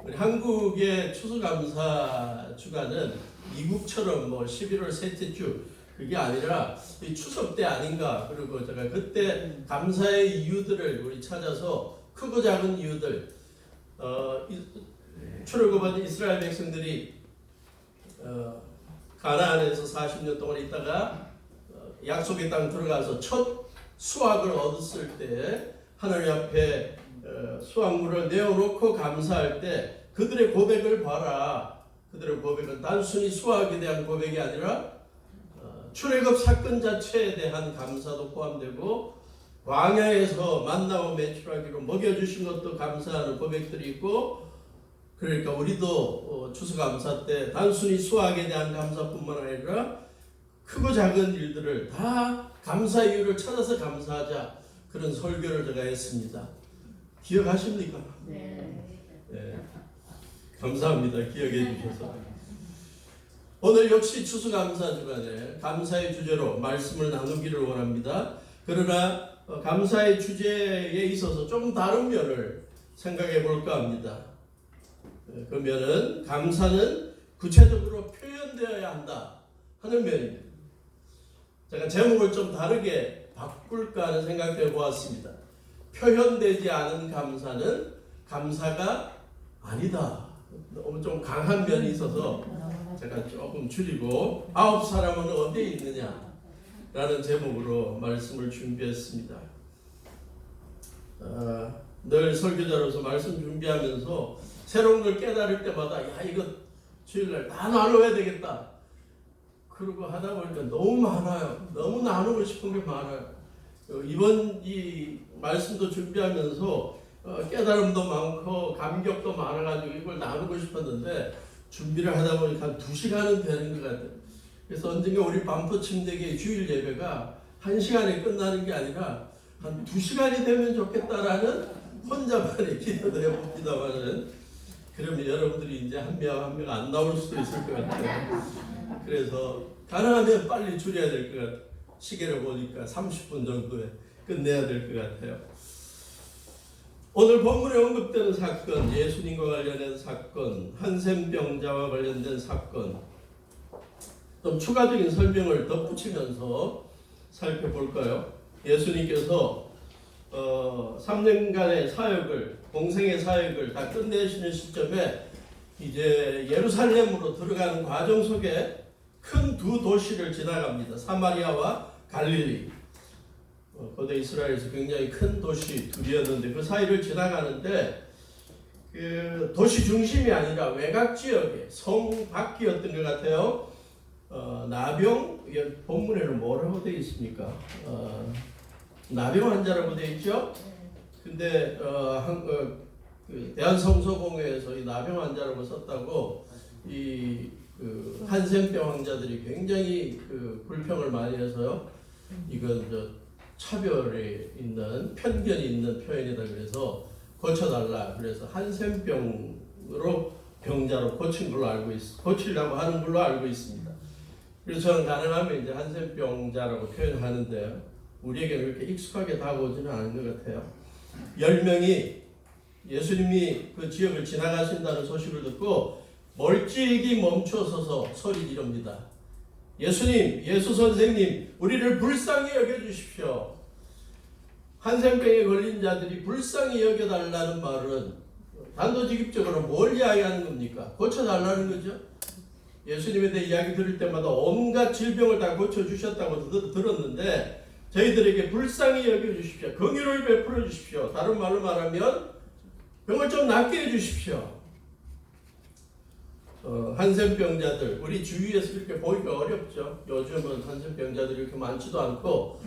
우리 한국의 추수감사 주간은 미국처럼 뭐 11월 셋째 주 그게 아니라 이 추석 때 아닌가. 그리고 제가 그때 감사의 이유들을 우리 찾아서 크고 작은 이유들, 출애굽한 이스라엘 백성들이 가나안에서 40년 동안 있다가 약속의 땅 들어가서 첫 수확을 얻었을 때 하나님 앞에 수확물을 내어놓고 감사할 때 그들의 고백을 봐라. 그들의 고백은 단순히 수확에 대한 고백이 아니라 출애굽 사건 자체에 대한 감사도 포함되고 광야에서 만나와 매출하기로 먹여주신 것도 감사하는 고백들이 있고, 그러니까 우리도 추수감사 때 단순히 수확에 대한 감사뿐만 아니라 크고 작은 일들을 다 감사 이유를 찾아서 감사하자, 그런 설교를 제가 했습니다. 기억하십니까? 네. 네. 감사합니다. 기억해 주셔서. 오늘 역시 추수감사 주간에 감사의 주제로 말씀을 나누기를 원합니다. 그러나 감사의 주제에 있어서 좀 다른 면을 생각해 볼까 합니다. 그 면은 감사는 구체적으로 표현되어야 한다 하는 면입니다. 제가 제목을 좀 다르게 바꿀까 하는 생각을 해보았습니다. 표현되지 않은 감사는 감사가 아니다. 너무 좀 강한 면이 있어서 제가 조금 줄이고 9사람은 어디에 있느냐 라는 제목으로 말씀을 준비했습니다. 늘 설교자로서 말씀 준비하면서 새로운 걸 깨달을 때마다 야, 이거 주일날 다 나눠야 되겠다. 그러고 하다 보니까 너무 많아요. 너무 나누고 싶은 게 많아요. 이번 이 말씀도 준비하면서 깨달음도 많고 감격도 많아가지고 이걸 나누고 싶었는데 준비를 하다 보니까 한 2시간은 되는 것 같아요. 그래서 언젠가 우리 반포 침대교회 주일 예배가 1시간에 끝나는 게 아니라 한 2시간이 되면 좋겠다라는 혼자만의 기도도 해봅니다만은, 그러면 여러분들이 이제 한 명 한 명 안 나올 수도 있을 것 같아요. 그래서 가능하면 빨리 줄여야 될 것 같아요. 시계를 보니까 30분 정도에 끝내야 될 것 같아요. 오늘 본문에 언급되는 사건, 예수님과 관련된 사건, 한센병자와 관련된 사건, 좀 추가적인 설명을 덧붙이면서 살펴볼까요? 예수님께서 3년간의 사역을, 공생의 사역을 다 끝내시는 시점에 이제 예루살렘으로 들어가는 과정 속에 큰 두 도시를 지나갑니다. 사마리아와 갈릴리. 고대 이스라엘에서 굉장히 큰 도시 둘이었는데 그 사이를 지나가는데 그 도시 중심이 아니라 외곽 지역에 성 밖이었던 것 같아요. 나병, 본문에는 뭐라고 되어 있습니까? 나병 환자라고 되어 있죠? 근데 그 대한성서공회에서 이 나병 환자라고 썼다고 그 한센병 환자들이 굉장히 그 불평을 많이 해서요. 이건 차별이 있는, 편견이 있는 표현이다 그래서 고쳐달라. 그래서 한센병으로 병자로 고친 걸로 알고 고치려고 하는 걸로 알고 있습니다. 그래서 저는 가능하면 이제 한센병자라고 표현하는데 우리에게 그렇게 익숙하게 다가오지는 않은 것 같아요. 10명이 예수님이 그 지역을 지나가신다는 소식을 듣고 멀찍이 멈춰서서 소리 지릅니다. 예수님, 예수 선생님, 우리를 불쌍히 여겨주십시오. 한센병에 걸린 자들이 불쌍히 여겨달라는 말은 단도직입적으로 뭘 이야기하는 겁니까? 고쳐달라는 거죠. 예수님에 대해 이야기 들을 때마다 온갖 질병을 다 고쳐주셨다고 들었는데 저희들에게 불쌍히 여겨주십시오. 긍휼을 베풀어 주십시오. 다른 말로 말하면 병을 좀 낫게 해주십시오. 한센병자들, 우리 주위에서 이렇게 보기가 어렵죠. 요즘은 한센병자들이 이렇게 많지도 않고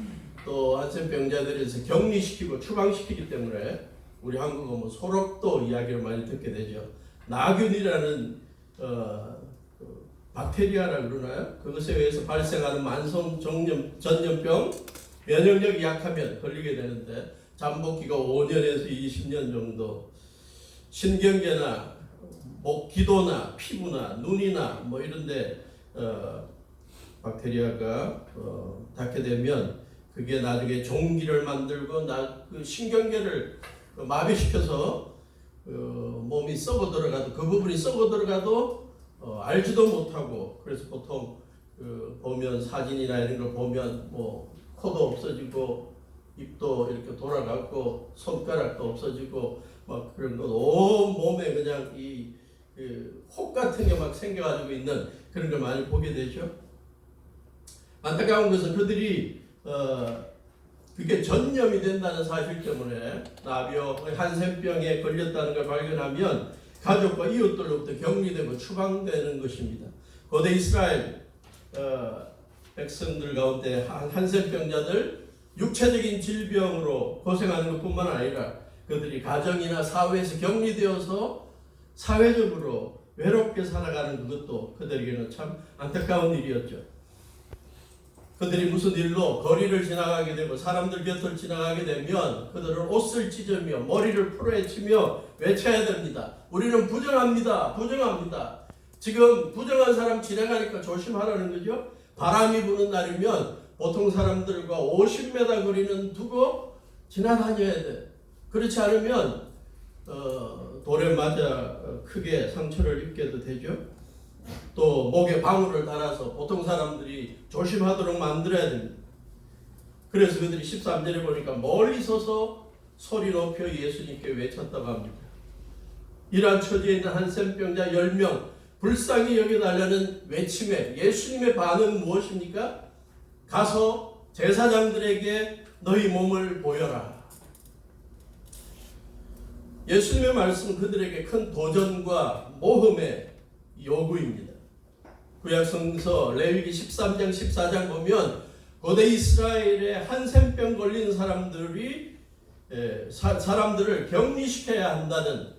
또 한센병자들에서 격리시키고 추방시키기 때문에 우리 한국어 뭐 소록도 이야기를 많이 듣게 되죠. 나균이라는 박테리아라 그러나요? 그것에 의해서 발생하는 만성 전염병, 면역력이 약하면 걸리게 되는데 잠복기가 5년에서 20년 정도, 신경계나 기도나 피부나 눈이나 뭐 이런데 박테리아가 닿게 되면 그게 나중에 종기를 만들고 그 신경계를 마비시켜서 몸이 썩어 들어가도 그 부분이 썩어 들어가도 알지도 못하고 그래서 보통 보면 사진이나 이런 걸 보면 뭐 코도 없어지고 입도 이렇게 돌아가고 손가락도 없어지고 막 그런 거 온 몸에 그냥 혹 같은 게 막 생겨가지고 있는 그런 걸 많이 보게 되죠. 안타까운 것은 그들이 그게 전염이 된다는 사실 때문에 나비와 한센병에 걸렸다는 걸 발견하면 가족과 이웃들로부터 격리되고 추방되는 것입니다. 고대 이스라엘 백성들 가운데 한센병자들 육체적인 질병으로 고생하는 것뿐만 아니라 그들이 가정이나 사회에서 격리되어서 사회적으로 외롭게 살아가는 그것도 그들에게는 참 안타까운 일이었죠. 그들이 무슨 일로 거리를 지나가게 되고 사람들 곁을 지나가게 되면 그들은 옷을 찢으며 머리를 풀어헤치며 외쳐야 됩니다. 우리는 부정합니다. 부정합니다. 지금 부정한 사람 지나가니까 조심하라는 거죠. 바람이 부는 날이면 보통 사람들과 50m 거리는 두고 지나다녀야 돼. 그렇지 않으면 돌에 맞아 크게 상처를 입게도 되죠. 또 목에 방울을 달아서 보통 사람들이 조심하도록 만들어야 됩니다. 그래서 그들이 13절에 보니까 멀리 서서 소리 높여 예수님께 외쳤다고 합니다. 이러한 처지에 있는 한센병자 10명 불쌍히 여겨달라는 외침에 예수님의 반응은 무엇입니까? 가서 제사장들에게 너희 몸을 보여라. 예수님의 말씀은 그들에게 큰 도전과 모험의 요구입니다. 구약성서 레위기 13장 14장 보면 고대 이스라엘의 한센병 걸린 사람들이 사람들을 격리시켜야 한다는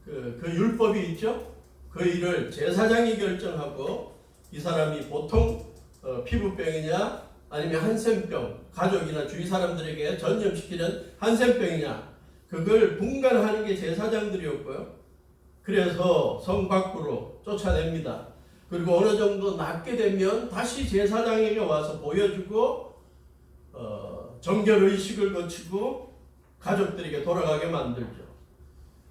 그 율법이 있죠. 그 일을 제사장이 결정하고 이 사람이 보통 피부병이냐 아니면 한센병 가족이나 주위 사람들에게 전염시키는 한센병이냐 그걸 분간하는 게 제사장들이었고요. 그래서 성 밖으로 쫓아냅니다. 그리고 어느 정도 낫게 되면 다시 제사장에게 와서 보여주고 정결의식을 거치고 가족들에게 돌아가게 만들죠.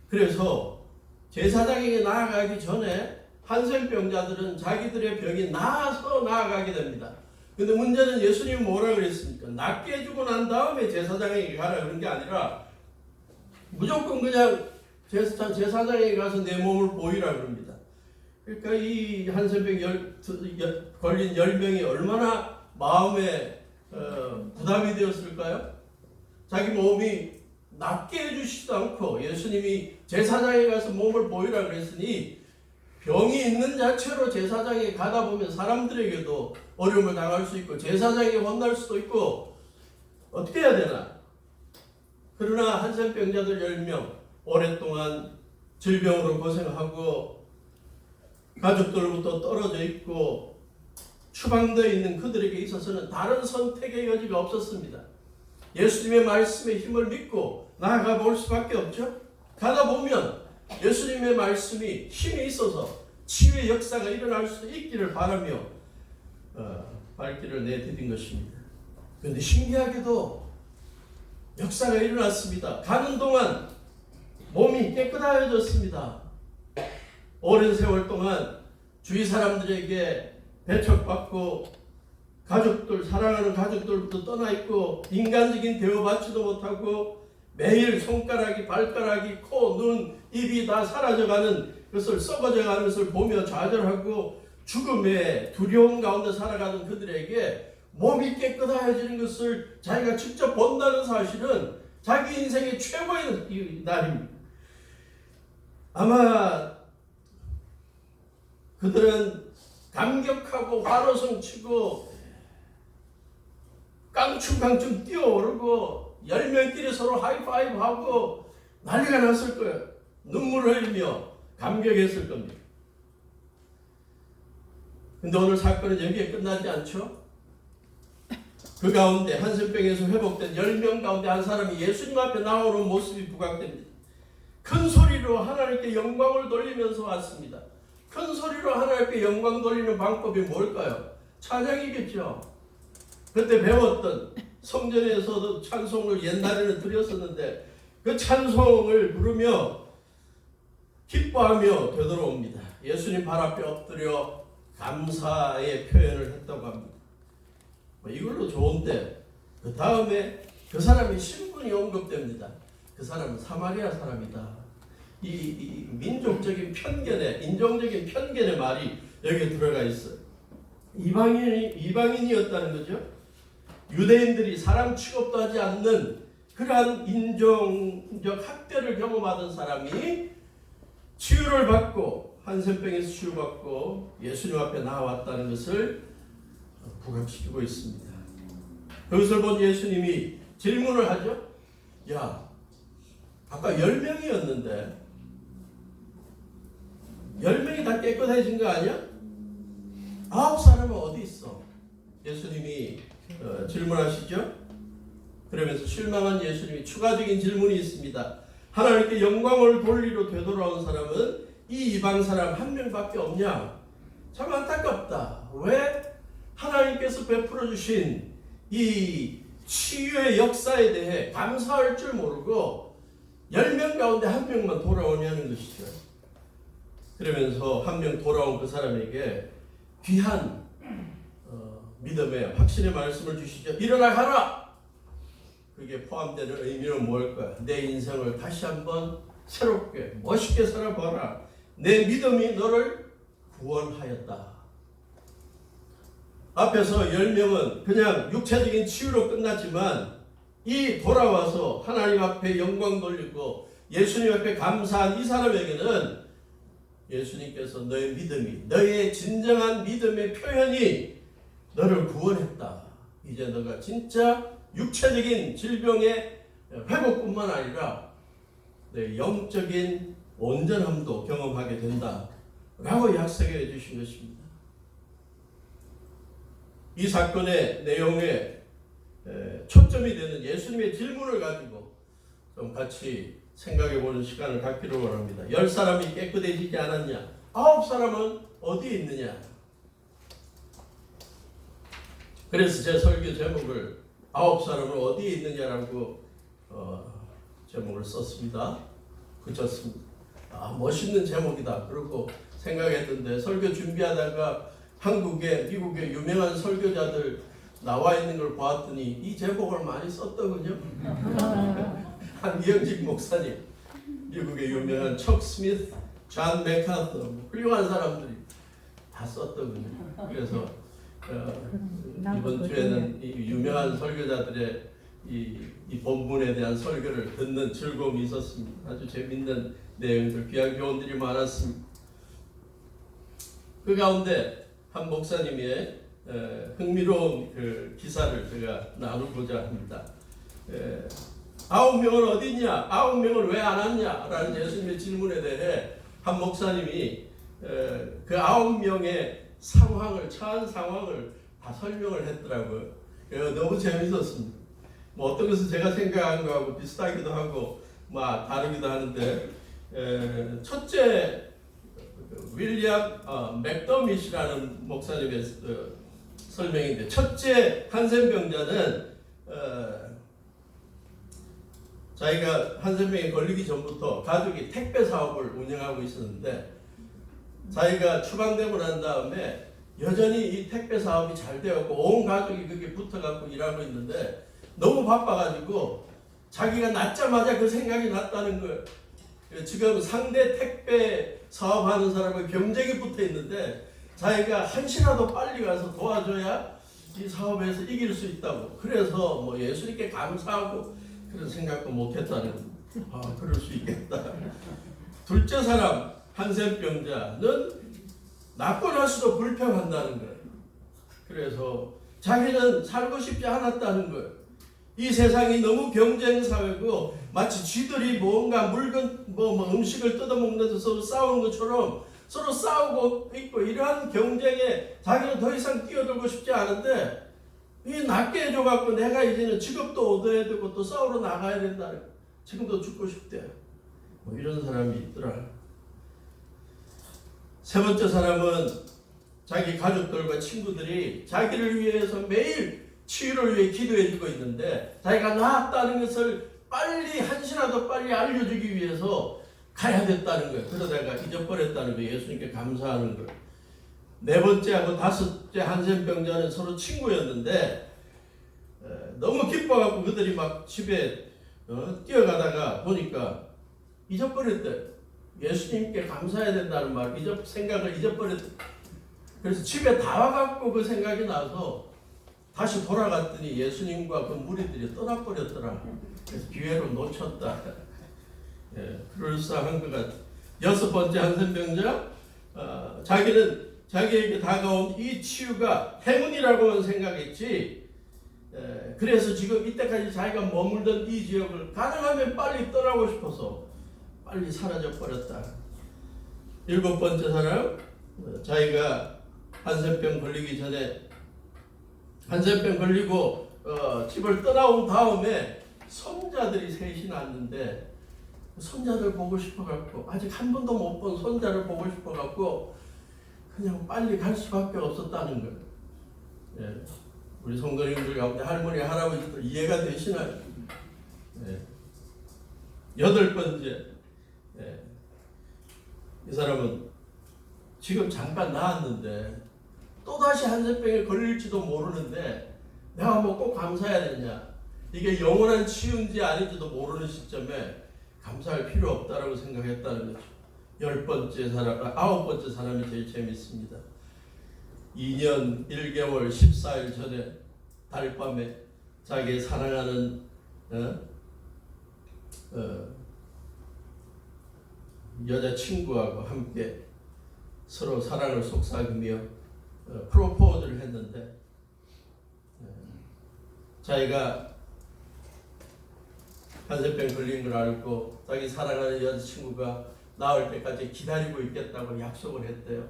그래서 제사장에게 나아가기 전에 한센병자들은 자기들의 병이 나아서 나아가게 됩니다. 근데 문제는 예수님이 뭐라 그랬습니까? 낫게 해주고 난 다음에 제사장에게 가라 그런 게 아니라 무조건 그냥 제사장에게 가서 내 몸을 보이라 그럽니다. 그러니까 이 한센병 걸린 10명이 얼마나 마음에 부담이 되었을까요? 자기 몸이 낫게 해주시지도 않고 예수님이 제사장에 가서 몸을 보이라 그랬으니 병이 있는 자체로 제사장에 가다 보면 사람들에게도 어려움을 당할 수 있고 제사장에게 혼날 수도 있고 어떻게 해야 되나? 그러나 한센병자들 10명 오랫동안 질병으로 고생하고 가족들로부터 떨어져 있고 추방되어 있는 그들에게 있어서는 다른 선택의 여지가 없었습니다. 예수님의 말씀에 힘을 믿고 나아가 볼 수밖에 없죠. 가다 보면 예수님의 말씀이 힘이 있어서 치유의 역사가 일어날 수 있기를 바라며 발길을 내디딘 것입니다. 그런데 신기하게도 역사가 일어났습니다. 가는 동안 몸이 깨끗해졌습니다. 오랜 세월 동안 주위 사람들에게 배척받고 가족들, 사랑하는 가족들부터 떠나 있고 인간적인 대우받지도 못하고 매일 손가락이, 발가락이, 코, 눈, 입이 다 사라져가는 것을 썩어져가는 것을 보며 좌절하고 죽음의 두려움 가운데 살아가는 그들에게 몸이 깨끗해지는 것을 자기가 직접 본다는 사실은 자기 인생의 최고의 날입니다. 아마 그들은 감격하고 환호성 치고 깡충깡충 뛰어오르고 10명끼리 서로 하이파이브하고 난리가 났을 거예요. 눈물을 흘리며 감격했을 겁니다. 근데 오늘 사건은 여기에 끝나지 않죠? 그 가운데 한센병에서 회복된 10명 가운데 한 사람이 예수님 앞에 나오는 모습이 부각됩니다. 큰 소리로 하나님께 영광을 돌리면서 왔습니다. 큰 소리로 하나님께 영광 돌리는 방법이 뭘까요? 찬양이겠죠. 그때 배웠던 성전에서도 찬송을 옛날에는 드렸었는데 그 찬송을 부르며 기뻐하며 되돌아옵니다. 예수님 발 앞에 엎드려 감사의 표현을 했다고 합니다. 이걸로 좋은데 그 다음에 그 사람의 신분이 언급됩니다. 그 사람은 사마리아 사람이다. 이 민족적인 편견에, 인종적인 편견의 말이 여기에 들어가 있어요. 이방인이었다는 거죠. 유대인들이 사람 취급도 하지 않는 그러한 인종적 학대를 경험하던 사람이 치유를 받고 한센병에서 치유받고 예수님 앞에 나왔다는 것을 부각시키고 있습니다. 그것을 본 예수님이 질문을 하죠. 야, 아까 10명이었는데 10명이 다 깨끗해진 거 아니야? 9사람은 어디 있어? 예수님이 질문하시죠. 그러면서 실망한 예수님이 추가적인 질문이 있습니다. 하나님께 영광을 돌리러 되돌아온 사람은 이 이방 사람 한 명밖에 없냐? 참 안타깝다. 왜 하나님께서 베풀어 주신 이 치유의 역사에 대해 감사할 줄 모르고 10명 가운데 한 명만 돌아오냐는 것이죠. 그러면서 한 명 돌아온 그 사람에게 귀한 믿음의 확신의 말씀을 주시죠. 일어나 가라! 그게 포함되는 의미는 뭘까요? 내 인생을 다시 한번 새롭게 멋있게 살아봐라. 내 믿음이 너를 구원하였다. 앞에서 10명은 그냥 육체적인 치유로 끝났지만 이 돌아와서 하나님 앞에 영광 돌리고 예수님 앞에 감사한 이 사람에게는 예수님께서 너의 믿음이, 너의 진정한 믿음의 표현이 너를 구원했다. 이제 너가 진짜 육체적인 질병의 회복뿐만 아니라 내 영적인 온전함도 경험하게 된다 라고 약속해 주신 것입니다. 이 사건의 내용에 초점이 되는 예수님의 질문을 가지고 좀 같이 생각해 보는 시간을 갖기를 원합니다. 10사람이 깨끗해지지 않았냐? 9사람은 어디에 있느냐? 그래서 제 설교 제목을 9사람은 어디에 있느냐라고 제목을 썼습니다. 붙였습니다. 멋있는 제목이다. 그러고 생각했던데 설교 준비하다가 한국에, 미국에 유명한 설교자들 나와 있는 걸 보았더니 이 제목을 많이 썼더군요. 한미영직 목사님, 미국의 유명한 척 스미스, 존 맥카터, 훌륭한 사람들이 다 썼더군요. 그래서 이번 주에는 이 유명한 설교자들의 이 본문에 대한 설교를 듣는 즐거움이 있었습니다. 아주 재밌는 내용들, 귀한 교훈들이 많았습니다. 그 가운데 한 목사님의 흥미로운 그 기사를 제가 나누고자 합니다. 9명은 어디 있냐? 9명은 왜 안 왔냐? 라는 예수님의 질문에 대해 한 목사님이 그 9명의 상황을, 처한 상황을 다 설명을 했더라고요. 너무 재밌었습니다. 뭐 어떤 것은 제가 생각한 거하고 비슷하기도 하고 막 다르기도 하는데 첫째 윌리엄 맥더밋이라는 목사님의 설명인데, 첫째 한센병자는 자기가 한센병에 걸리기 전부터 가족이 택배 사업을 운영하고 있었는데 자기가 추방되고 난 다음에 여전히 이 택배 사업이 잘 되었고 온 가족이 거기에 붙어갖고 일하고 있는데 너무 바빠가지고 자기가 낳자마자 그 생각이 났다는 거예요. 지금 상대 택배 사업하는 사람과 경쟁이 붙어 있는데 자기가 한시라도 빨리 가서 도와줘야 이 사업에서 이길 수 있다고. 그래서 뭐 예수님께 감사하고 그런 생각도 못했다는. 그럴 수 있겠다. 둘째 사람 한센병자는 낳고 나서도 불평한다는 거예요. 그래서 자기는 살고 싶지 않았다는 거예요. 이 세상이 너무 경쟁 사회고 마치 쥐들이 뭔가 물건 음식을 뜯어먹는데도 서로 싸우는 것처럼 서로 싸우고 있고, 이러한 경쟁에 자기는 더 이상 뛰어들고 싶지 않은데 이 낫게 해줘갖고 내가 이제는 직업도 얻어야 되고 또 싸우러 나가야 된다. 지금도 죽고 싶대. 뭐 이런 사람이 있더라. 세 번째 사람은 자기 가족들과 친구들이 자기를 위해서 매일 치유를 위해 기도해주고 있는데 자기가 나았다는 것을 빨리, 한시라도 빨리 알려주기 위해서 가야 됐다는 거예요. 그러다가 잊어버렸다는 거예요. 예수님께 감사하는 걸. 네 번째하고 다섯째 한센병자는 서로 친구였는데 너무 기뻐갖고 그들이 막 집에 뛰어가다가 보니까 잊어버렸대. 예수님께 감사해야 된다는 말, 생각을 잊어버렸대. 그래서 집에 다 와갖고 그 생각이 나서 다시 돌아갔더니 예수님과 그 무리들이 떠나버렸더라. 그래서 기회로 놓쳤다. 그럴싸한 것 같아. 여섯 번째 한센병자, 자기는 자기에게 다가온 이 치유가 행운이라고만 생각했지. 그래서 지금 이때까지 자기가 머물던 이 지역을 가능하면 빨리 떠나고 싶어서 빨리 사라져 버렸다. 일곱 번째 사람, 자기가 한센병 걸리기 전에 한센병 걸리고 집을 떠나온 다음에 손자들이 셋이 낳았는데 손자들 보고 싶어갖고 아직 한 번도 못 본 손자를 보고 싶어갖고 그냥 빨리 갈 수밖에 없었다는 거예요. 예. 우리 성도님들 가운데 할머니 할아버지들 이해가 되시나요? 예. 여덟 번째, 예. 이 사람은 지금 잠깐 나았는데 또다시 한센병에 걸릴지도 모르는데 내가 뭐 꼭 감사해야 되냐, 이게 영원한 치유인지 아닌지도 모르는 시점에 감사할 필요 없다라고 생각했다는 거죠. 아홉 번째 사람이 제일 재밌습니다. 2년 1개월 14일 전에 달밤에 자기의 사랑하는 여자친구하고 함께 서로 사랑을 속삭이며 프로포즈를 했는데 자기가 한센병 걸린 걸 알고 자기 사랑하는 여자친구가 나을 때까지 기다리고 있겠다고 약속을 했대요.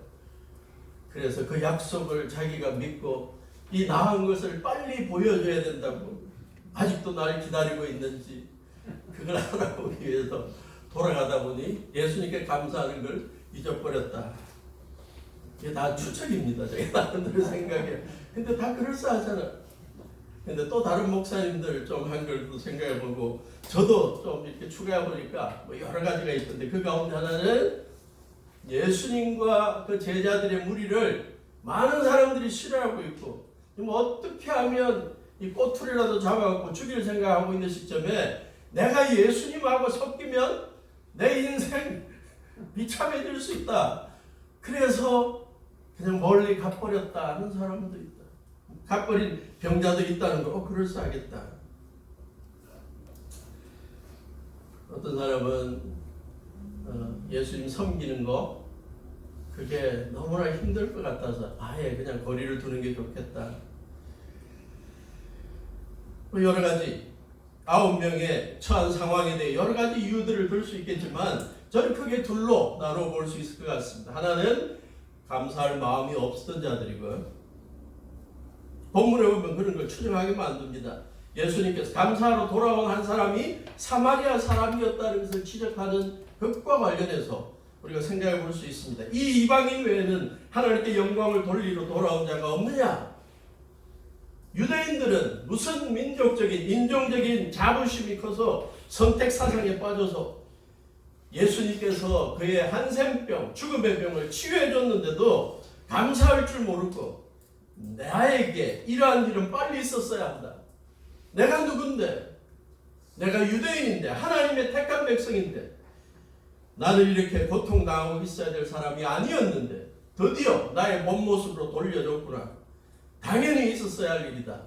그래서 그 약속을 자기가 믿고 이 나은 것을 빨리 보여줘야 된다고, 아직도 날 기다리고 있는지 그걸 알아보기 위해서 돌아가다 보니 예수님께 감사하는 걸 잊어버렸다. 이게 다 추측입니다. 제가 나름대로 생각해. 근데 다 그럴싸하잖아. 근데 또 다른 목사님들 좀 한 걸 생각해보고 저도 좀 이렇게 추가해보니까 뭐 여러 가지가 있던데 그 가운데 하나는 예수님과 그 제자들의 무리를 많은 사람들이 싫어하고 있고 뭐 어떻게 하면 이 꼬투리라도 잡아갖고 죽일 생각하고 있는 시점에 내가 예수님하고 섞이면 내 인생 비참해질 수 있다. 그래서 그냥 멀리 가버렸다 하는 사람도 있다. 가버린 병자도 있다는 거, 그럴싸하겠다. 어떤 사람은 예수님 섬기는 거 그게 너무나 힘들 것 같아서 아예 그냥 거리를 두는 게 좋겠다. 여러 가지 9명의 처한 상황에 대해 여러 가지 이유들을 들 수 있겠지만 저는 크게 둘로 나눠 볼 수 있을 것 같습니다. 하나는 감사할 마음이 없었던 자들이고요. 본문에 보면 그런 걸 추정하게 만듭니다. 예수님께서 감사하러 돌아온 한 사람이 사마리아 사람이었다는 것을 지적하는 것과 관련해서 우리가 생각해 볼 수 있습니다. 이 이방인 외에는 하나님께 영광을 돌리러 돌아온 자가 없느냐? 유대인들은 무슨 민족적인 인종적인 자부심이 커서 선택 사상에 빠져서 예수님께서 그의 한센병, 죽음의 병을 치유해 줬는데도 감사할 줄 모르고 나에게 이러한 일은 빨리 있었어야 한다. 내가 누군데? 내가 유대인인데 하나님의 택한 백성인데 나는 이렇게 고통당하고 있어야 될 사람이 아니었는데 드디어 나의 본 모습으로 돌려줬구나. 당연히 있었어야 할 일이다.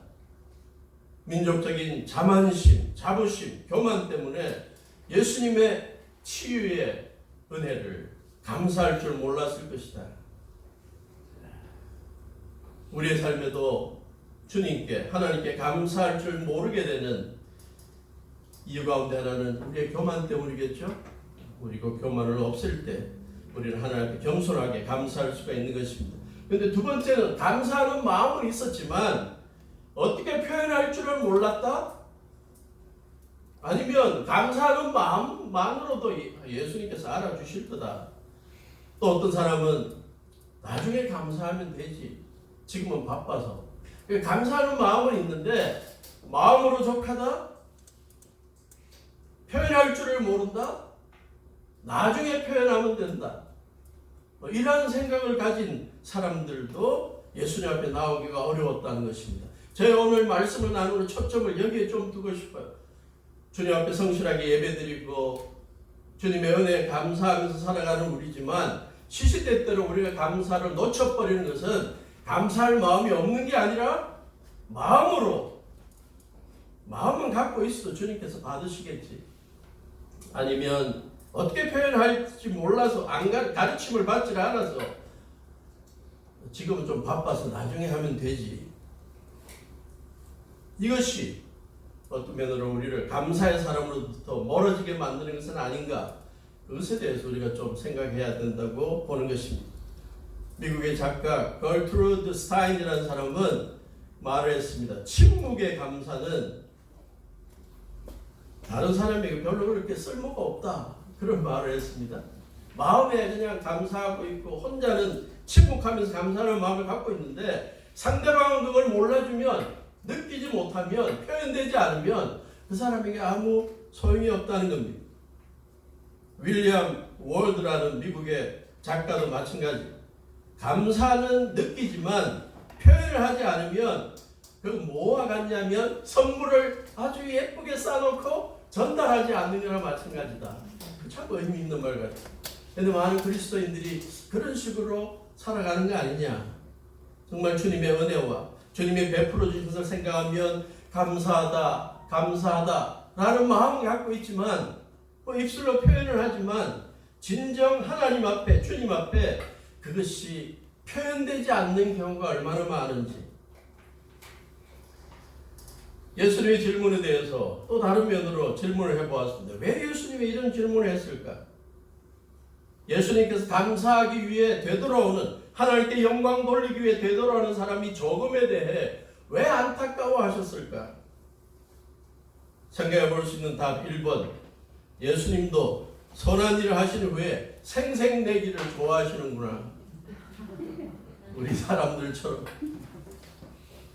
민족적인 자만심, 자부심, 교만 때문에 예수님의 치유의 은혜를 감사할 줄 몰랐을 것이다. 우리의 삶에도 주님께, 하나님께 감사할 줄 모르게 되는 이유 가운데 하나는 우리의 교만 때문이겠죠. 우리 그 교만을 없앨 때 우리는 하나님께 겸손하게 감사할 수가 있는 것입니다. 그런데 두 번째는 감사하는 마음은 있었지만 어떻게 표현할 줄을 몰랐다? 아니면 감사하는 마음만으로도 예수님께서 알아주실 거다. 또 어떤 사람은 나중에 감사하면 되지. 지금은 바빠서. 감사하는 마음은 있는데 마음으로 족하다? 표현할 줄을 모른다? 나중에 표현하면 된다. 이러한 생각을 가진 사람들도 예수님 앞에 나오기가 어려웠다는 것입니다. 제가 오늘 말씀을 나누는 초점을 여기에 좀 두고 싶어요. 주님 앞에 성실하게 예배드리고 주님의 은혜에 감사하면서 살아가는 우리지만 시시때때로 우리가 감사를 놓쳐버리는 것은 감사할 마음이 없는 게 아니라 마음은 갖고 있어 주님께서 받으시겠지. 아니면 어떻게 표현할지 몰라서 가르침을 받지 않아서 지금은 좀 바빠서 나중에 하면 되지. 이것이 어떤 면으로 우리를 감사의 사람으로부터 멀어지게 만드는 것은 아닌가, 그것에 대해서 우리가 좀 생각해야 된다고 보는 것입니다. 미국의 작가 걸트루드 스타인이라는 사람은 말을 했습니다. 침묵의 감사는 다른 사람에게 별로 그렇게 쓸모가 없다, 그런 말을 했습니다. 마음에 그냥 감사하고 있고 혼자는 침묵하면서 감사하는 마음을 갖고 있는데 상대방은 그걸 몰라주면, 느끼지 못하면, 표현되지 않으면 그 사람에게 아무 소용이 없다는 겁니다. 윌리엄 월드라는 미국의 작가도 마찬가지. 감사는 느끼지만 표현을 하지 않으면 그 뭐와 같냐면 선물을 아주 예쁘게 싸놓고 전달하지 않는 거나 마찬가지다. 참 의미 있는 말 같아요. 그런데 많은 그리스도인들이 그런 식으로 살아가는 거 아니냐. 정말 주님의 은혜와 주님이 베풀어 주신 것을 생각하면 감사하다 라는 마음을 갖고 있지만 입술로 표현을 하지만 진정 하나님 앞에, 주님 앞에 그것이 표현되지 않는 경우가 얼마나 많은지. 예수님의 질문에 대해서 또 다른 면으로 질문을 해보았습니다. 왜 예수님이 이런 질문을 했을까? 예수님께서 감사하기 위해 되돌아오는, 하나님께 영광 돌리기 위해 되돌아오는 사람이 적음에 대해 왜 안타까워하셨을까? 생각해 볼 수 있는 답 1번. 예수님도 선한 일을 하신 후에 생색내기를 좋아하시는구나. 우리 사람들처럼.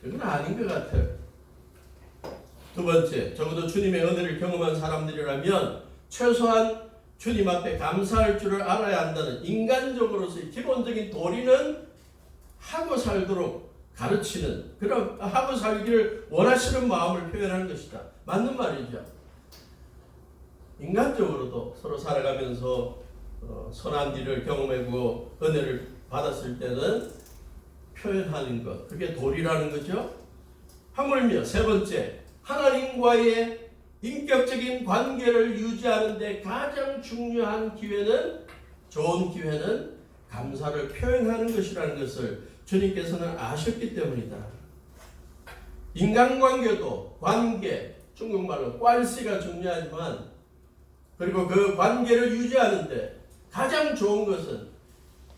그건 아닌 것 같아요. 두 번째, 적어도 주님의 은혜를 경험한 사람들이라면 최소한 주님 앞에 감사할 줄을 알아야 한다는 인간적으로서의 기본적인 도리는 하고 살도록 가르치는, 그런 하고 살기를 원하시는 마음을 표현하는 것이다. 맞는 말이죠. 인간적으로도 서로 살아가면서 선한 일을 경험하고 은혜를 받았을 때는 표현하는 것, 그게 도리라는 거죠. 하물며 세 번째, 하나님과의 인격적인 관계를 유지하는 데 가장 중요한 기회는, 좋은 기회는 감사를 표현하는 것이라는 것을 주님께서는 아셨기 때문이다. 인간관계도 관계, 중국말로 관시가 중요하지만, 그리고 그 관계를 유지하는데 가장 좋은 것은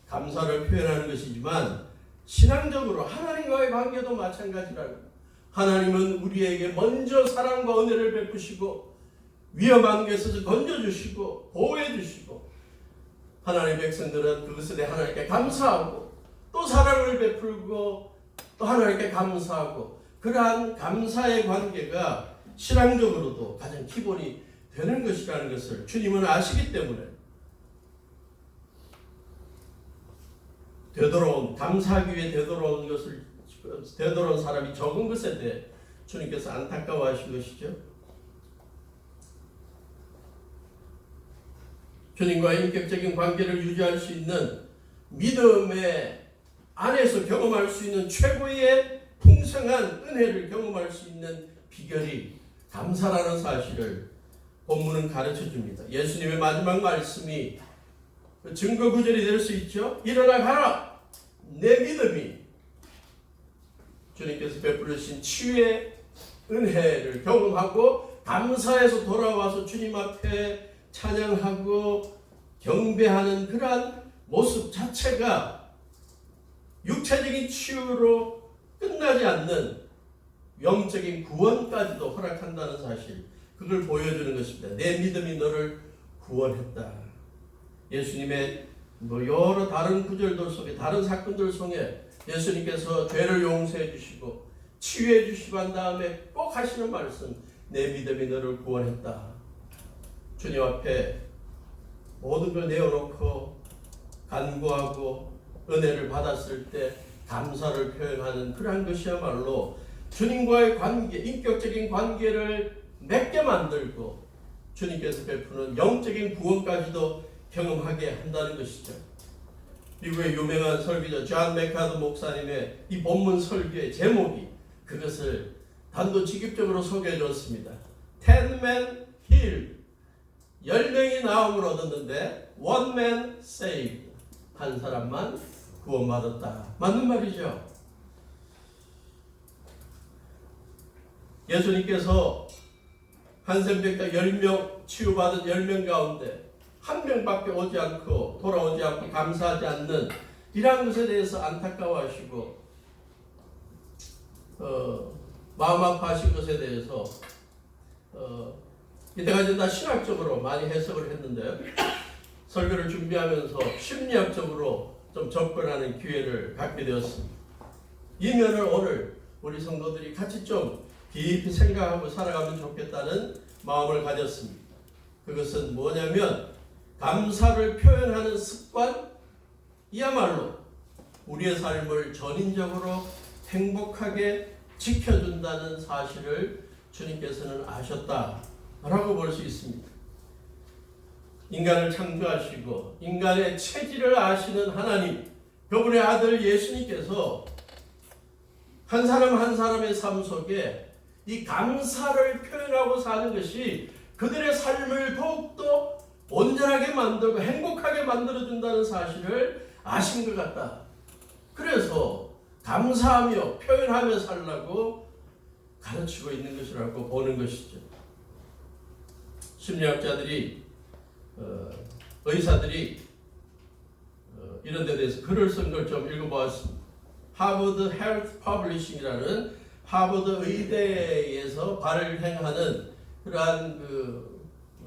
감사를 표현하는 것이지만, 신앙적으로 하나님과의 관계도 마찬가지라고. 하나님은 우리에게 먼저 사랑과 은혜를 베푸시고 위험한 것에서 건져주시고 보호해주시고, 하나님의 백성들은 그것에 대해 하나님께 감사하고 또 사랑을 베풀고 또 하나님께 감사하고, 그러한 감사의 관계가 신앙적으로도 가장 기본이 되는 것이라는 것을 주님은 아시기 때문에 감사하기 위해 되돌아온 사람이 적은 것에 대해 주님께서 안타까워하신 것이죠. 주님과의 인격적인 관계를 유지할 수 있는 믿음의 안에서 경험할 수 있는 최고의 풍성한 은혜를 경험할 수 있는 비결이 감사라는 사실을 본문은 가르쳐 줍니다. 예수님의 마지막 말씀이 증거 구절이 될 수 있죠. 일어나 가라, 내 믿음이. 주님께서 베풀어 주신 치유의 은혜를 경험하고 감사해서 돌아와서 주님 앞에 찬양하고 경배하는 그러한 모습 자체가 육체적인 치유로 끝나지 않는 영적인 구원까지도 허락한다는 사실, 그걸 보여주는 것입니다. 내 믿음이 너를 구원했다. 예수님의 여러 다른 구절들 속에, 다른 사건들 속에 예수님께서 죄를 용서해 주시고 치유해 주시고 한 다음에 꼭 하시는 말씀, 내 믿음이 너를 구원했다. 주님 앞에 모든 걸 내어놓고 간구하고 은혜를 받았을 때 감사를 표현하는 그러한 것이야말로 주님과의 관계, 인격적인 관계를 맺게 만들고 주님께서 베푸는 영적인 구원까지도 경험하게 한다는 것이죠. 미국의 유명한 설교자 존 맥카더 목사님의 이 본문 설교의 제목이 그것을 단도직입적으로 소개해 줬습니다. 10men healed. 10명이 나음을 얻었는데 one man saved. 한 사람만 구원받았다. 맞는 말이죠. 예수님께서 한센병자 10명 치유받은 10명 가운데 한 명밖에 오지 않고 돌아오지 않고 감사하지 않는 이러한 것에 대해서 안타까워하시고 마음 아파하신 것에 대해서 내가 이제 다 신학적으로 많이 해석을 했는데요. 설교를 준비하면서 심리학적으로 좀 접근하는 기회를 갖게 되었습니다. 이 면을 오늘 우리 성도들이 같이 좀 깊이 생각하고 살아가면 좋겠다는 마음을 가졌습니다. 그것은 뭐냐면 감사를 표현하는 습관이야말로 우리의 삶을 전인적으로 행복하게 지켜준다는 사실을 주님께서는 아셨다라고 볼 수 있습니다. 인간을 창조하시고 인간의 체질을 아시는 하나님, 그분의 아들 예수님께서 한 사람 한 사람의 삶 속에 이 감사를 표현하고 사는 것이 그들의 삶을 더욱더 온전하게 만들고 행복하게 만들어준다는 사실을 아신 것 같다. 그래서 감사하며 표현하며 살라고 가르치고 있는 것이라고 보는 것이죠. 심리학자들이 의사들이 이런 데 대해서 글을 쓴 걸 좀 읽어보았습니다. 하버드 헬스 퍼블리싱이라는 하버드 의대에서 발행하는 그러한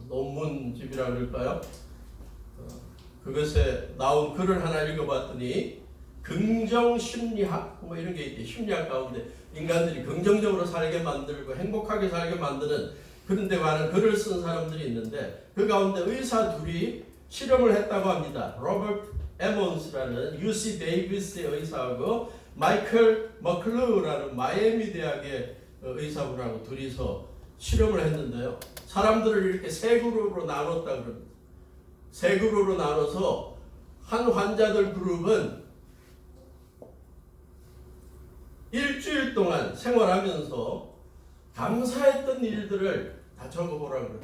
논문집이라고 그럴까요? 그것에 나온 글을 하나 읽어봤더니 긍정심리학 뭐 이런 게 있대. 심리학 가운데 인간들이 긍정적으로 살게 만들고 행복하게 살게 만드는 그런 데 관한 글을 쓴 사람들이 있는데 그 가운데 의사 둘이 실험을 했다고 합니다. 로버트 에몬스라는 UC 데이비스의 의사하고 마이클 머클루라는 마이애미 대학의 의사분하고 둘이서 실험을 했는데요. 사람들을 이렇게 세 그룹으로 나눴다 그럽니다. 세 그룹으로 나눠서 한 환자들 그룹은 일주일 동안 생활하면서 감사했던 일들을 다 적어보라 그래요.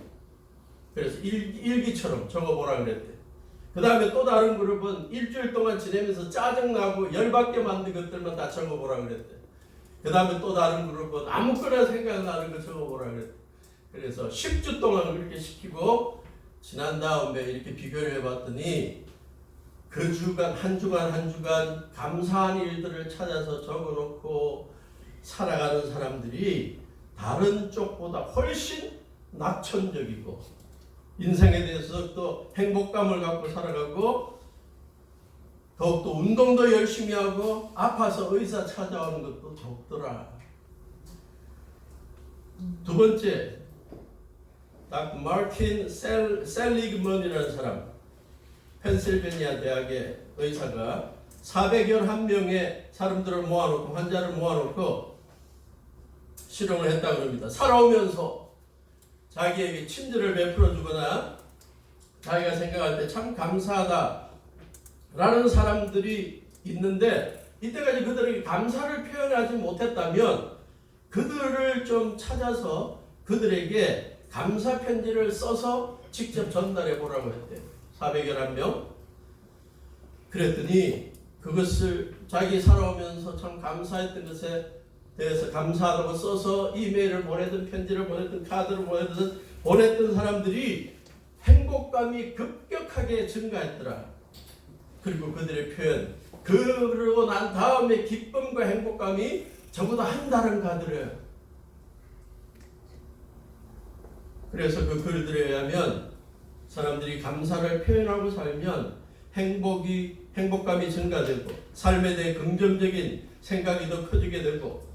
그래서 일기처럼 적어보라 그랬대. 그 다음에 또 다른 그룹은 일주일 동안 지내면서 짜증나고 열받게 만든 것들만 다 적어보라 그랬대. 그 다음에 또 다른 그룹은 아무거나 생각나는 거 적어보라 그랬대. 그래서 10주 동안 그렇게 시키고 지난 다음에 이렇게 비교를 해봤더니 그 주간 한 주간 감사한 일들을 찾아서 적어놓고 살아가는 사람들이 다른 쪽보다 훨씬 낙천적이고 인생에 대해서 또 행복감을 갖고 살아가고 더욱더 운동도 열심히 하고 아파서 의사 찾아오는 것도 적더라. 두 번째, 닥터 마틴 셀리그먼이라는 사람, 펜실베니아 대학의 의사가 411명의 사람들을 모아놓고 환자를 모아놓고 실험을 했다고 합니다. 살아오면서 자기에게 친절을 베풀어 주거나 자기가 생각할 때 참 감사하다 라는 사람들이 있는데 이때까지 그들에게 감사를 표현하지 못했다면 그들을 좀 찾아서 그들에게 감사 편지를 써서 직접 전달해 보라고 했대요. 411명. 그랬더니 그것을 자기 살아오면서 참 감사했던 것에 대해서 감사하다고 써서 이메일을 보내든 편지를 보내든 카드를 보냈던 사람들이 행복감이 급격하게 증가했더라. 그리고 그들의 표현, 그러고 난 다음에 기쁨과 행복감이 저보다 한 달은 가더래요. 그래서 그 글들에 의하면 사람들이 감사를 표현하고 살면 행복감이 증가되고 삶에 대해 긍정적인 생각이 더 커지게 되고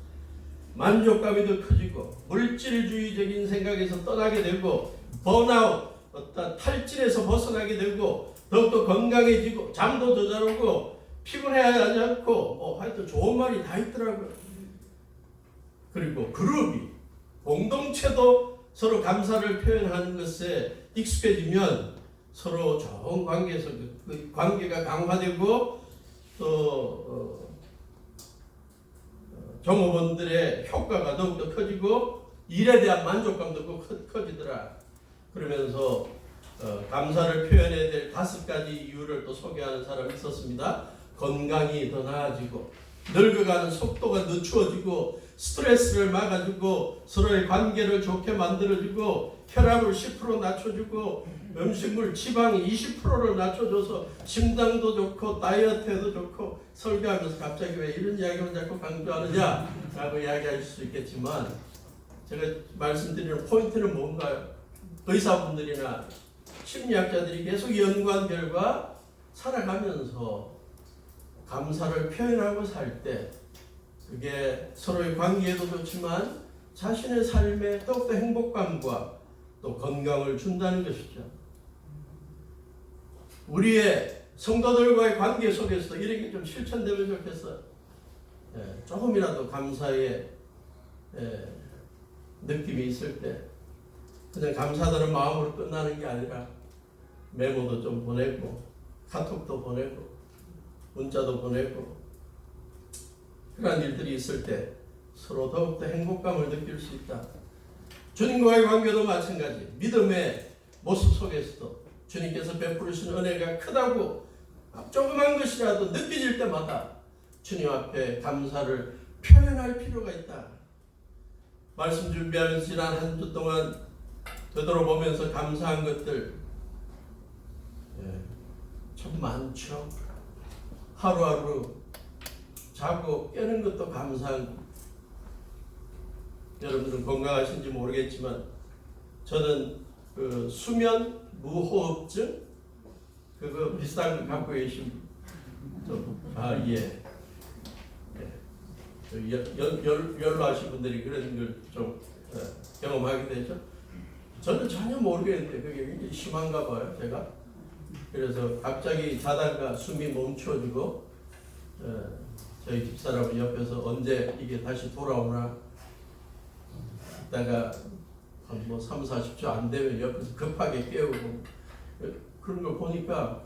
만족감이 더 커지고 물질주의적인 생각에서 떠나게 되고 번아웃, 어떤 탈진에서 벗어나게 되고 더욱더 건강해지고 잠도 더 잘 오고 피곤해하지 않고 하여튼 좋은 말이 다 있더라고요. 그리고 그룹이 공동체도 서로 감사를 표현하는 것에 익숙해지면 서로 좋은 관계에서 그 관계가 강화되고 또 종업원들의 효과가 더욱더 커지고 일에 대한 만족감도 커지더라. 그러면서 감사를 표현해야 될 5가지 이유를 또 소개하는 사람이 있었습니다. 건강이 더 나아지고 늙어가는 속도가 늦추어지고 스트레스를 막아주고 서로의 관계를 좋게 만들어주고 혈압을 10% 낮춰주고 음식물 지방 20%를 낮춰줘서 심장도 좋고 다이어트에도 좋고 설교하면서 갑자기 왜 이런 이야기만 자꾸 강조하느냐 라고 이야기할 수 있겠지만 제가 말씀드리는 포인트는 뭔가요? 의사분들이나 심리학자들이 계속 연구한 결과 살아가면서 감사를 표현하고 살 때 그게 서로의 관계에도 좋지만 자신의 삶에 더욱더 행복감과 또 건강을 준다는 것이죠. 우리의 성도들과의 관계 속에서도 이런 게 좀 실천되면 좋겠어요. 조금이라도 감사의 느낌이 있을 때 그냥 감사하다는 마음으로 끝나는 게 아니라 메모도 좀 보내고 카톡도 보내고 문자도 보내고 그런 일들이 있을 때 서로 더욱더 행복감을 느낄 수 있다. 주님과의 관계도 마찬가지. 믿음의 모습 속에서도 주님께서 베푸르신 은혜가 크다고 조그만 것이라도 느껴질 때마다 주님 앞에 감사를 표현할 필요가 있다. 말씀 준비하면서 지난 한 주 동안 되돌아보면서 감사한 것들 참 많죠. 하루하루 자고 깨는 것도 감사한 것. 여러분들은 건강하신지 모르겠지만 저는 그 수면 무호흡증 그거 비슷한 거 갖고 계신 예. 연로하신 분들이 그런 걸 좀 경험하게 되죠. 저는 전혀 모르겠는데 그게 굉장히 심한가 봐요, 제가. 그래서 갑자기 자다가 숨이 멈춰지고 저희 집사람은 옆에서 언제 이게 다시 돌아오나 있다가 뭐 3, 40초 안 되면 옆에서 급하게 깨우고 그런 걸 보니까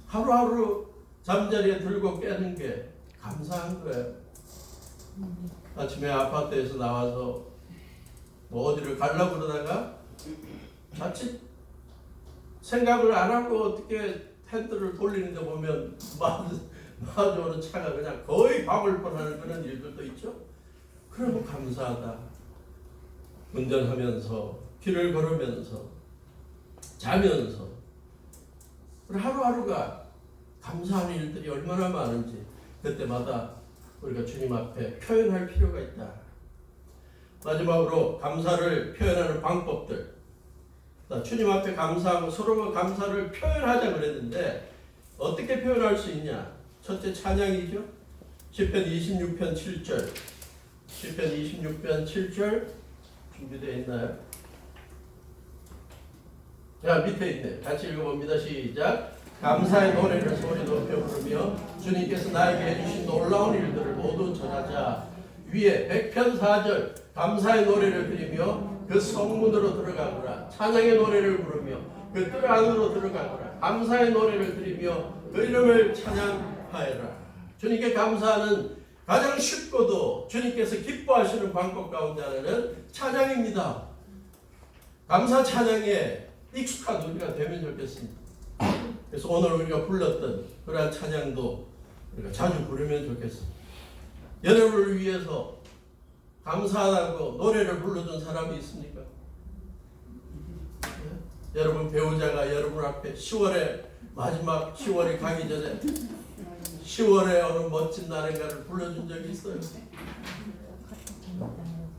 하루하루 잠자리에 들고 깨는 게 감사한 거예요. 아침에 아파트에서 나와서 뭐 어디를 가려고 그러다가 자칫 생각을 안 하고 어떻게 핸들을 돌리는데 보면 마주오는 차가 그냥 거의 박을 뻔하는 그런 일들도 있죠. 그러면 감사하다. 운전하면서 길을 걸으면서 자면서 하루하루가 감사하는 일들이 얼마나 많은지 그때마다 우리가 주님 앞에 표현할 필요가 있다. 마지막으로 감사를 표현하는 방법들. 주님 앞에 감사하고 서로가 감사를 표현하자 그랬는데 어떻게 표현할 수 있냐? 첫째 찬양이죠. 시편 26편 7절. 시편 26편 7절 준비되어 있나요? 자, 밑에 있네. 같이 읽어봅니다. 시작. 감사의 노래를 소리 높여 부르며 주님께서 나에게 해주신 놀라운 일들을 모두 전하자. 위에 100편 4절 감사의 노래를 드리며 그 성문으로 들어가거라. 찬양의 노래를 부르며 그 뜰 안으로 들어가거라. 감사의 노래를 드리며 그 이름을 찬양하여라. 주님께 감사하는 가장 쉽고도 주님께서 기뻐하시는 방법 가운데 하나는 찬양입니다. 감사 찬양에 익숙한 우리가 되면 좋겠습니다. 그래서 오늘 우리가 불렀던 그러한 찬양도 우리가 자주 부르면 좋겠습니다. 여러분을 위해서 감사하다고 노래를 불러준 사람이 있습니까? 네? 여러분 배우자가 여러분 앞에 10월에 마지막 10월이 가기 전에 10월에 어느 멋진 날인가를 불러준 적이 있어요.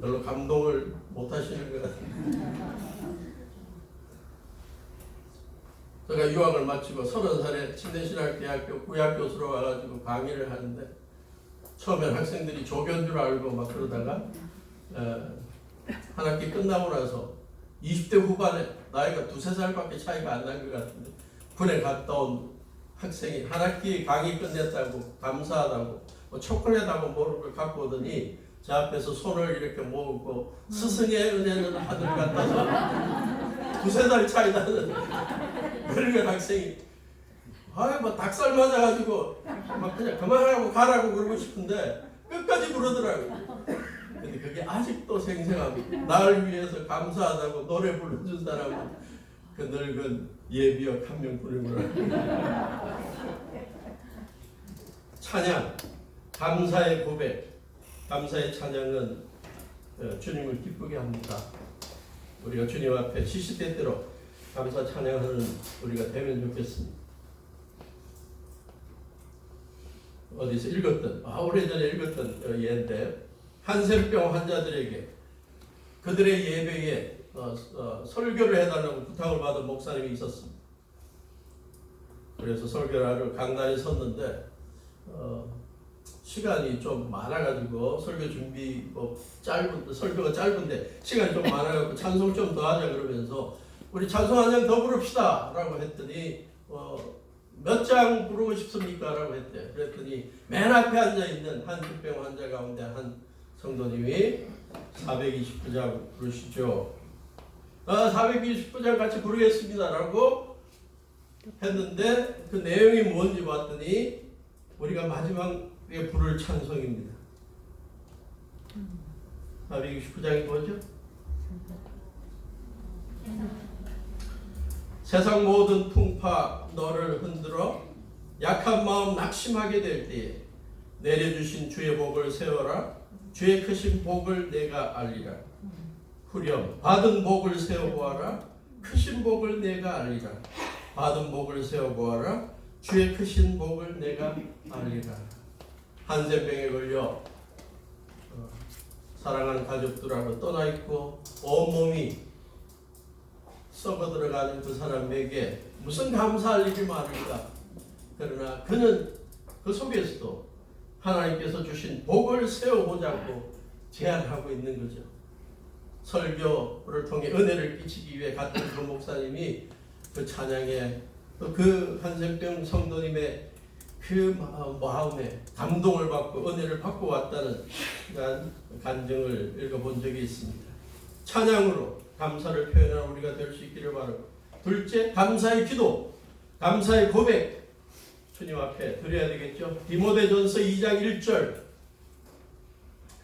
별로 감동을 못 하시는 것 같아요. 제가 유학을 마치고 30살에 침례신학대학교 구약교수로 와가지고 강의를 하는데 처음엔 학생들이 조교인 줄 알고 막 그러다가 한 학기 끝나고 나서 20대 후반에 나이가 두세 살밖에 차이가 안 난 것 같은데 군에 갔다 온 학생이 한 학기 강의 끝냈다고 감사하다고 뭐 초콜릿하고 모르는 걸 갖고 오더니 제 앞에서 손을 이렇게 모으고 스승의 은혜는 아들 같아서 두세 살 차이 나는 늙은 학생이 뭐 닭살 맞아가지고 막 그냥 그만하고 가라고 그러고 싶은데 끝까지 그러더라고요. 근데 그게 아직도 생생합니다. 나를 위해서 감사하다고 노래 불러준 사람은 그 늙은 예비역 한 명 부르더라고요. 찬양, 감사의 고백, 감사의 찬양은 주님을 기쁘게 합니다. 우리가 주님 앞에 시시때때로 감사 찬양하는 우리가 되면 좋겠습니다. 어디서 읽었던, 오래전에 읽었던 예인데 한센병 환자들에게 그들의 예배에 설교를 해달라고 부탁을 받은 목사님이 있었습니다. 그래서 설교를 하러 강단에 섰는데 시간이 좀 많아가지고 설교 준비 설교가 짧은데 시간이 좀 많아가지고 찬송 좀 더 하자 그러면서 우리 찬송 한 장 더 부릅시다 라고 했더니 몇 장 부르고 싶습니까? 라고 했대요. 그랬더니 맨 앞에 앉아있는 한센병 환자 가운데 한 성도님이 429장 부르시죠. 429장 같이 부르겠습니다 라고 했는데 그 내용이 뭔지 봤더니 우리가 마지막에 부를 찬송입니다. 429장이 뭐죠? 세상 모든 풍파 너를 흔들어 약한 마음 낙심하게 될 때에 내려주신 주의 복을 세워라. 주의 크신 복을 내가 알리라. 후렴 받은 복을 세워보아라. 크신 복을 내가 알리라. 받은 복을 세워보아라. 주의 크신 복을 내가 알리라. 한센병에 걸려 사랑하는 가족들하고 떠나 있고 온몸이 썩어 들어가는 그 사람에게 무슨 감사할 일이 많을까? 그러나 그는 그 속에서도 하나님께서 주신 복을 세워보자고 제안하고 있는 거죠. 설교를 통해 은혜를 끼치기 위해 같은 그 목사님이 그 찬양에 그 한센병 성도님의 그 마음에 감동을 받고 은혜를 받고 왔다는 간증을 읽어본 적이 있습니다. 찬양으로 감사를 표현하는 우리가 될 수 있기를 바라고, 둘째 감사의 기도, 감사의 고백 주님 앞에 드려야 되겠죠. 디모데전서 2장 1절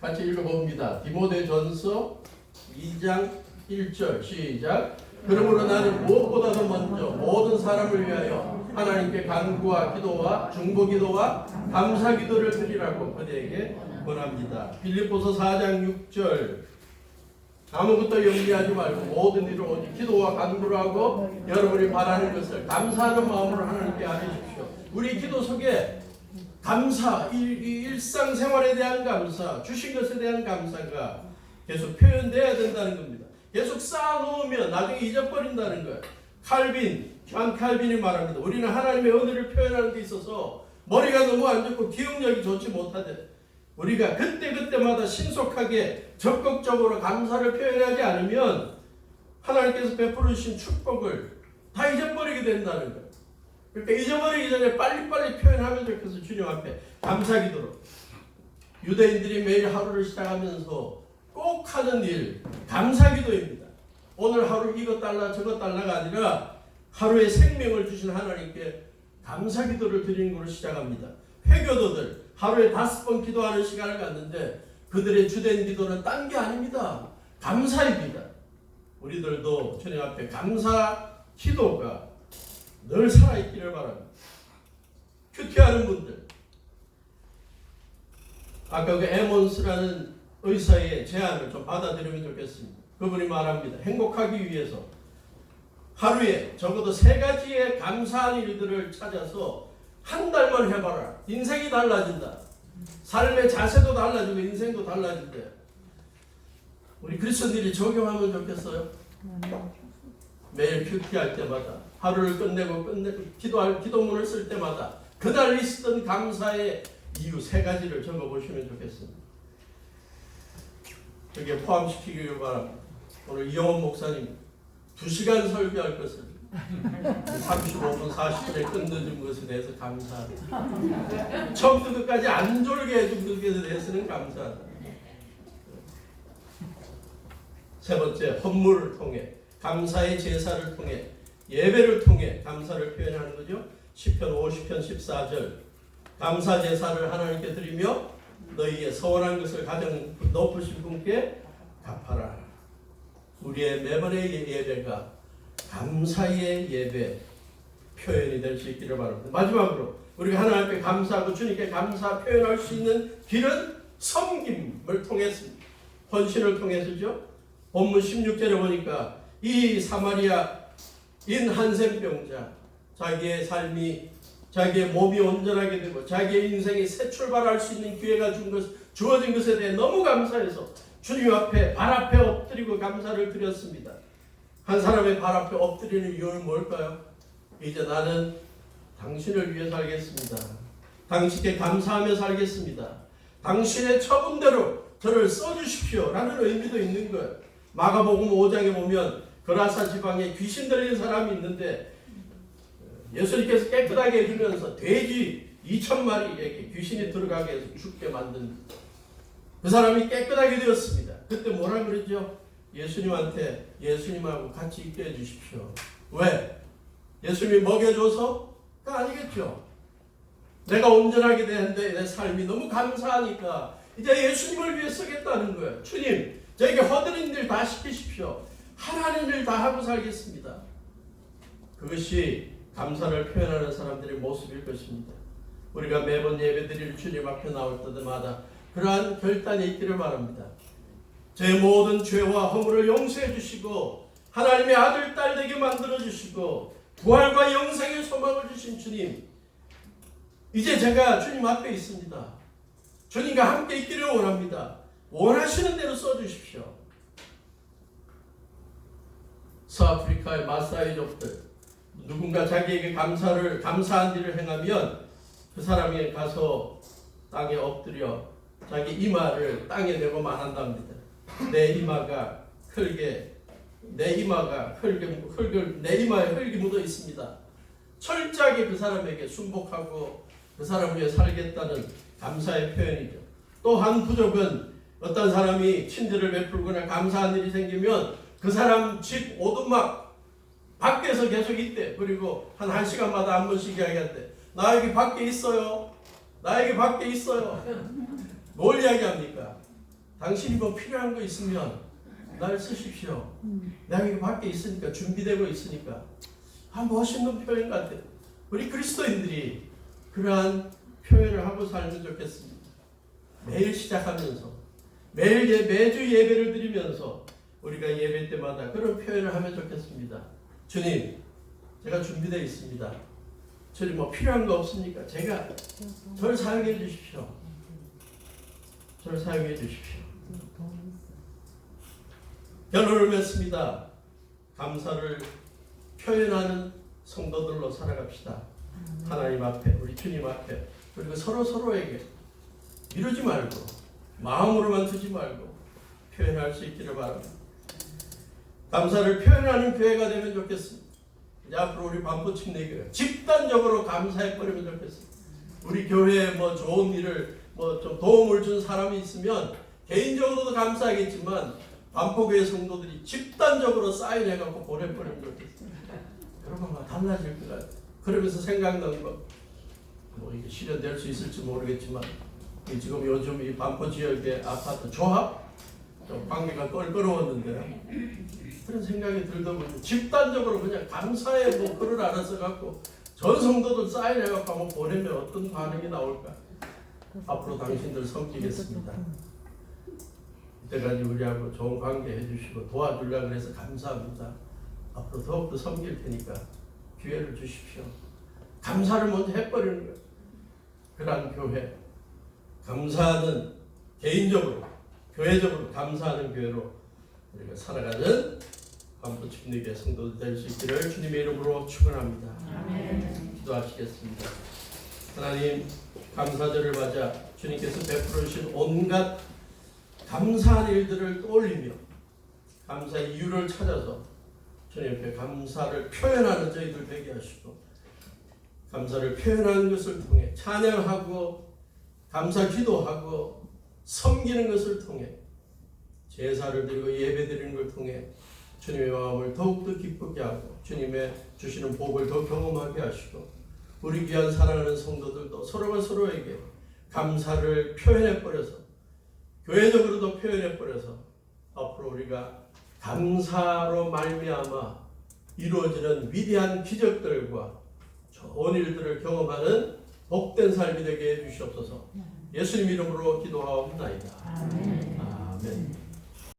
같이 읽어봅니다. 디모데전서 2장 1절 시작. 그러므로 나는 무엇보다도 먼저 모든 사람을 위하여 하나님께 간구와 기도와 중보기도와 감사기도를 드리라고 그대에게 권합니다. 빌립보서 4장 6절 아무것도 염려하지 말고 모든 일을 오직 기도와 간구를 하고 여러분이 바라는 것을 감사하는 마음으로 하나님께 아뢰십시오. 우리 기도 속에 감사, 일상생활에 대한 감사, 주신 것에 대한 감사가 계속 표현돼야 된다는 겁니다. 계속 쌓아놓으면 나중에 잊어버린다는 거예요. 존 칼빈이 말합니다. 우리는 하나님의 은혜를 표현하는 데 있어서 머리가 너무 안 좋고 기억력이 좋지 못하대. 우리가 그때그때마다 신속하게 적극적으로 감사를 표현하지 않으면 하나님께서 베풀어 주신 축복을 다 잊어버리게 된다는 거예요. 그러니까 잊어버리기 전에 빨리빨리 표현하면 좋겠어. 주님 앞에 감사기도로. 유대인들이 매일 하루를 시작하면서 꼭 하는 일, 감사기도입니다. 오늘 하루 이것 달라 저것 달라가 아니라 하루의 생명을 주신 하나님께 감사기도를 드리는 것으로 시작합니다. 회교도들 하루에 5번 기도하는 시간을 갖는데 그들의 주된 기도는 딴 게 아닙니다. 감사입니다. 우리들도 주님 앞에 감사 기도가 늘 살아있기를 바랍니다. 큐티하는 분들, 아까 그 에몬스라는 의사의 제안을 좀 받아들이면 좋겠습니다. 그분이 말합니다. 행복하기 위해서 하루에 적어도 3가지의 감사한 일들을 찾아서 한 달만 해봐라. 인생이 달라진다. 삶의 자세도 달라지고 인생도 달라진다. 우리 그리스도인들이 적용하면 좋겠어요. 매일 큐티할 때마다 하루를 끝내고 기도문을 쓸 때마다 그날 있었던 감사의 이유 3가지를 적어보시면 좋겠습니다. 그게 포함시키기를 바랍니다. 오늘 이영원 목사님 2시간 설교할 것을 35분, 40분에 끝내준 것에 대해서 감사하다. 처음부터 끝까지 안 졸게 해준 것에 대해서는 감사하다. 세 번째, 헌물을 통해, 감사의 제사를 통해, 예배를 통해 감사를 표현하는 거죠. 시편 50편 14절, 감사 제사를 하나님께 드리며 너희의 서원한 것을 가장 높으신 분께 갚아라. 우리의 매번의 예배가 감사의 예배 표현이 될 수 있기를 바랍니다. 마지막으로 우리가 하나님 앞에 감사하고 주님께 감사 표현할 수 있는 길은 섬김을 통했습니다. 헌신을 통해서죠. 본문 16절에 보니까 이 사마리아인 한센병자, 자기의 삶이, 자기의 몸이 온전하게 되고 자기의 인생이 새 출발할 수 있는 기회가 주어진 것에 대해 너무 감사해서 주님 앞에 발 앞에 엎드리고 감사를 드렸습니다. 한 사람의 발 앞에 엎드리는 이유는 뭘까요? 이제 나는 당신을 위해 살겠습니다. 당신께 감사하며 살겠습니다. 당신의 처분대로 저를 써주십시오 라는 의미도 있는 거예요. 마가복음 5장에 보면 거라사 지방에 귀신 들린 사람이 있는데 예수님께서 깨끗하게 해주면서 돼지 2,000마리에게 귀신이 들어가게 해서 죽게 만든 그 사람이 깨끗하게 되었습니다. 그때 뭐라 그러죠? 예수님한테 예수님하고 같이 있게 해주십시오. 왜? 예수님이 먹여줘서가 아니겠죠. 내가 온전하게 되는데 내 삶이 너무 감사하니까 이제 예수님을 위해 쓰겠다는 거예요. 주님, 저에게 허드렛 일 다 시키십시오. 하라는 일 다 하고 살겠습니다. 그것이 감사를 표현하는 사람들의 모습일 것입니다. 우리가 매번 예배드릴 주님 앞에 나올 때마다 그러한 결단이 있기를 바랍니다. 제 모든 죄와 허물을 용서해 주시고 하나님의 아들, 딸 되게 만들어 주시고 부활과 영생의 소망을 주신 주님, 이제 제가 주님 앞에 있습니다. 주님과 함께 있기를 원합니다. 원하시는 대로 써주십시오. 서아프리카의 마사이족들, 누군가 자기에게 감사한 일을 행하면 그 사람이 가서 땅에 엎드려 자기 이마를 땅에 대고 말한답니다. 내 이마가 흙에, 내 이마에 흙이 묻어 있습니다. 철저하게 그 사람에게 순복하고 그 사람 위해 살겠다는 감사의 표현이죠. 또 한 부족은 어떤 사람이 친절을 베풀거나 감사한 일이 생기면 그 사람 집 오두막 밖에서 계속 있대. 그리고 한 1시간마다 한 번씩 이야기한대. 나 여기 밖에 있어요. 나 여기 밖에 있어요. 뭘 이야기합니까? 당신이 뭐 필요한 거 있으면 날 쓰십시오. 내가 여기 밖에 있으니까, 준비되고 있으니까. 멋있는 표현 같아요. 우리 그리스도인들이 그러한 표현을 하고 살면 좋겠습니다. 매일 시작하면서, 매주 예배를 드리면서 우리가 예배 때마다 그런 표현을 하면 좋겠습니다. 주님, 제가 준비되어 있습니다. 주님, 뭐 필요한 거 없습니까? 저를 사용해 주십시오. 저를 사용해 주십시오. 결론을 맺습니다. 감사를 표현하는 성도들로 살아갑시다. 하나님 앞에, 우리 주님 앞에, 그리고 서로에게 미루지 말고 마음으로만 두지 말고 표현할 수 있기를 바랍니다. 감사를 표현하는 교회가 되면 좋겠습니다. 이제 앞으로 우리 반포침례교회 집단적으로 감사해버리면 좋겠습니다. 우리 교회에 좋은 일을 좀 도움을 준 사람이 있으면 개인적으로도 감사하겠지만 반포교회 성도들이 집단적으로 사인해갖고 보내버리면 좋겠습니다. 그러면 달라질 것 같아요. 그러면서 생각나는 거, 이게 실현될 수 있을지 모르겠지만 지금 요즘 이 반포 지역의 아파트 조합 좀 관계가 껄끄러웠는데요. 그런 생각이 들더군요. 집단적으로 그냥 감사의 글을 알아 써갖고 전 성도들 사인해갖고 한번 보내면 어떤 반응이 나올까? 앞으로 당신들 섬기겠습니다. 이때까지 우리하고 좋은 관계 해주시고 도와주려고 해서 감사합니다. 앞으로 더욱더 섬길 테니까 기회를 주십시오. 감사를 먼저 해버리는 거예요. 그러한 교회, 감사하는, 개인적으로 교회적으로 감사하는 교회로 우리가 살아가는 반포침례교회 성도들 될 수 있기를 주님의 이름으로 축원합니다. 아멘. 기도하시겠습니다. 하나님, 감사절을 맞아 주님께서 베풀어 주신 온갖 감사한 일들을 떠올리며 감사의 이유를 찾아서 주님 앞에 감사를 표현하는 저희들 되게 하시고, 감사를 표현하는 것을 통해 찬양하고 감사 기도하고 섬기는 것을 통해 제사를 드리고 예배 드리는 걸 통해 주님의 마음을 더욱더 기쁘게 하고 주님의 주시는 복을 더 경험하게 하시고, 우리 귀한 사랑하는 성도들도 서로가 서로에게 감사를 표현해버려서, 교회적으로도 표현해버려서 앞으로 우리가 감사로 말미암아 이루어지는 위대한 기적들과 좋은 일들을 경험하는 복된 삶이 되게 해주시옵소서. 예수님 이름으로 기도하옵나이다. 아멘.